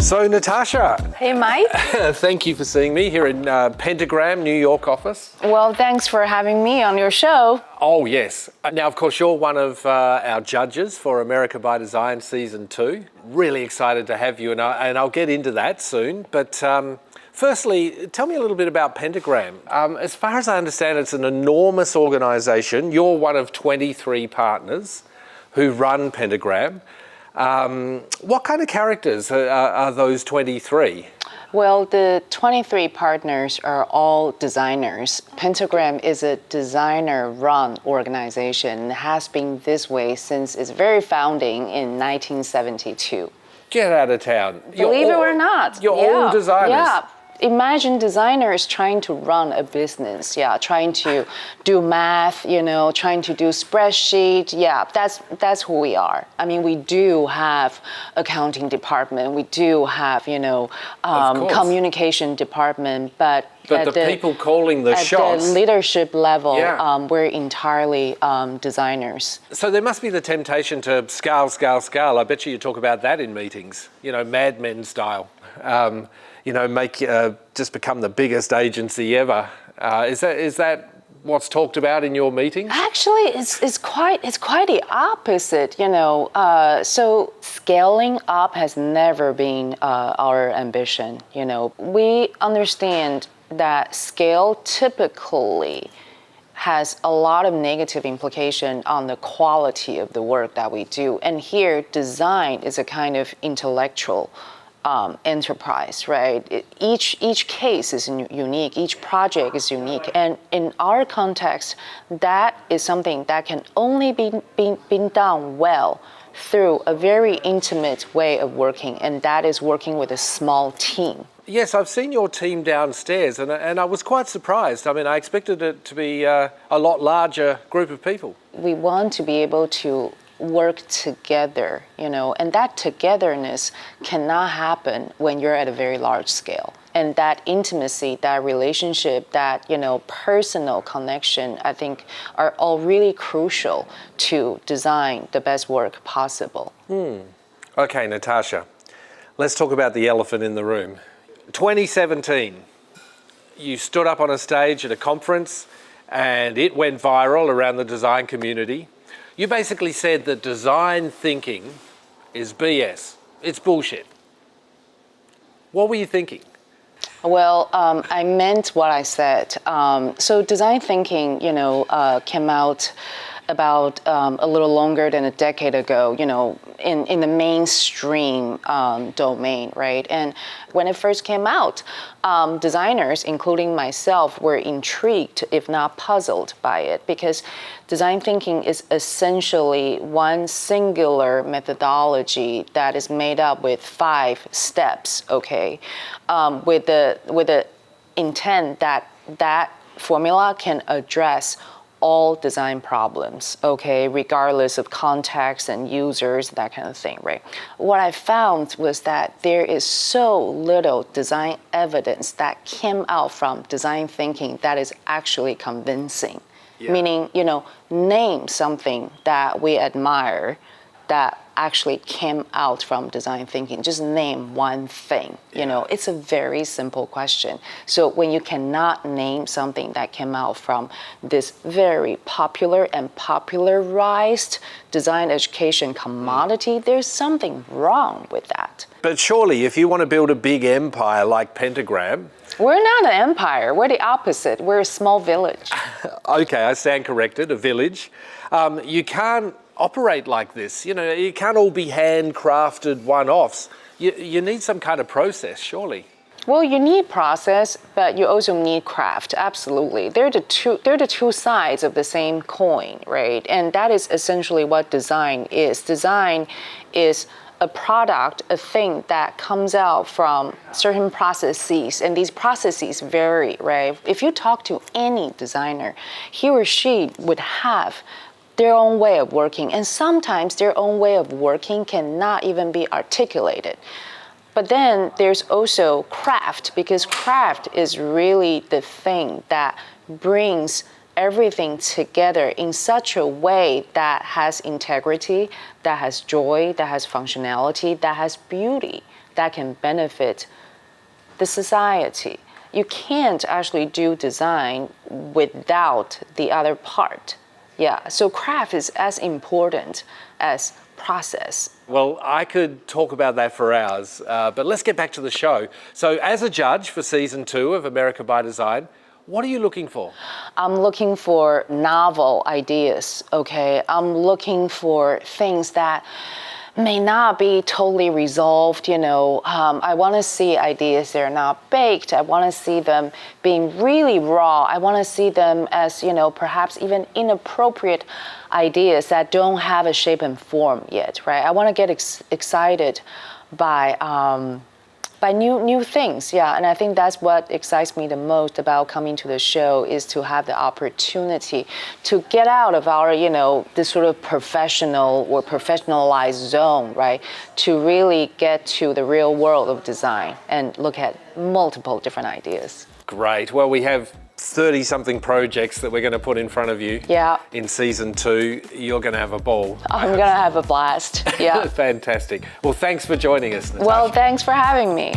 So, Natasha. Hey, Mike. Thank you for seeing me here in Pentagram, New York office. Well, thanks for having me on your show. Oh, yes. Now, of course, you're one of our judges for America by Design Season 2. Really excited to have you, and I'll get into that soon. But firstly, tell me a little bit about Pentagram. As far as I understand, it's an enormous organisation. You're one of 23 partners who run Pentagram. What kind of characters are those 23? Well, the 23 partners are all designers. Pentagram is a designer-run organization. It has been this way since its very founding in 1972. Get out of town. Believe it or not. You're all designers. Yeah. Imagine designers trying to run a business, trying to do math, trying to do spreadsheet. Yeah, that's who we are. I mean, we do have accounting department, we do have, communication department, but the people calling the shots. At the leadership level, we're entirely designers. So there must be the temptation to scale. I bet you talk about that in meetings, Mad Men style. Just become the biggest agency ever. Is that what's talked about in your meetings? Actually, it's quite the opposite. So scaling up has never been our ambition. We understand that scale typically has a lot of negative implication on the quality of the work that we do. And here, design is a kind of intellectual enterprise, right? Each case is unique, each project is unique, and in our context, that is something that can only be done well through a very intimate way of working, and that is working with a small team. Yes, I've seen your team downstairs, and I was quite surprised. I mean, I expected it to be a lot larger group of people. We want to be able to work together, and that togetherness cannot happen when you're at a very large scale. And that intimacy, that relationship, that, personal connection, I think are all really crucial to design the best work possible. Okay, Natasha, let's talk about the elephant in the room. 2017, you stood up on a stage at a conference and it went viral around the design community. You basically said that design thinking is BS. It's bullshit. What were you thinking? Well, I meant what I said. So design thinking, came out about a little longer than a decade ago, in the mainstream domain, right? And when it first came out, designers, including myself, were intrigued, if not puzzled by it, because design thinking is essentially one singular methodology that is made up with 5 steps, okay? With the intent that formula can address all design problems, okay, regardless of context and users, that kind of thing, right? What I found was that there is so little design evidence that came out from design thinking that is actually convincing. Yeah. Meaning, name something that we admire that actually came out from design thinking. Just name one thing. It's a very simple question. So when you cannot name something that came out from this very popular and popularized design education commodity, there's something wrong with that. But surely, if you want to build a big empire like Pentagram... We're not an empire. We're the opposite. We're a small village. Okay, I stand corrected, a village. You can't operate like this. You can't all be handcrafted one-offs. You need some kind of process, surely. Well, you need process, but you also need craft. Absolutely, they're the two sides of the same coin, right? And that is essentially what design is. Design is a product, a thing that comes out from certain processes, and these processes vary, right? If you talk to any designer, he or she would have their own way of working, and sometimes their own way of working cannot even be articulated. But then there's also craft, because craft is really the thing that brings everything together in such a way that has integrity, that has joy, that has functionality, that has beauty, that can benefit the society. You can't actually do design without the other part. Yeah, so craft is as important as process. Well, I could talk about that for hours, but let's get back to the show. So as a judge for season 2 of America by Design, what are you looking for? I'm looking for novel ideas, okay? I'm looking for things that may not be totally resolved, I want to see ideas that are not baked. I want to see them being really raw. I want to see them as, perhaps even inappropriate ideas that don't have a shape and form yet, right? I want to get excited by new things, yeah, and I think that's what excites me the most about coming to the show, is to have the opportunity to get out of our, this sort of professional or professionalized zone, right, to really get to the real world of design and look at multiple different ideas. Great. Well, we have 30-something projects that we're going to put in front of you. Yeah. In season 2. You're going to have a ball. I'm going to have a blast. Yeah. Fantastic. Well, thanks for joining us, Natasha. Well, thanks for having me.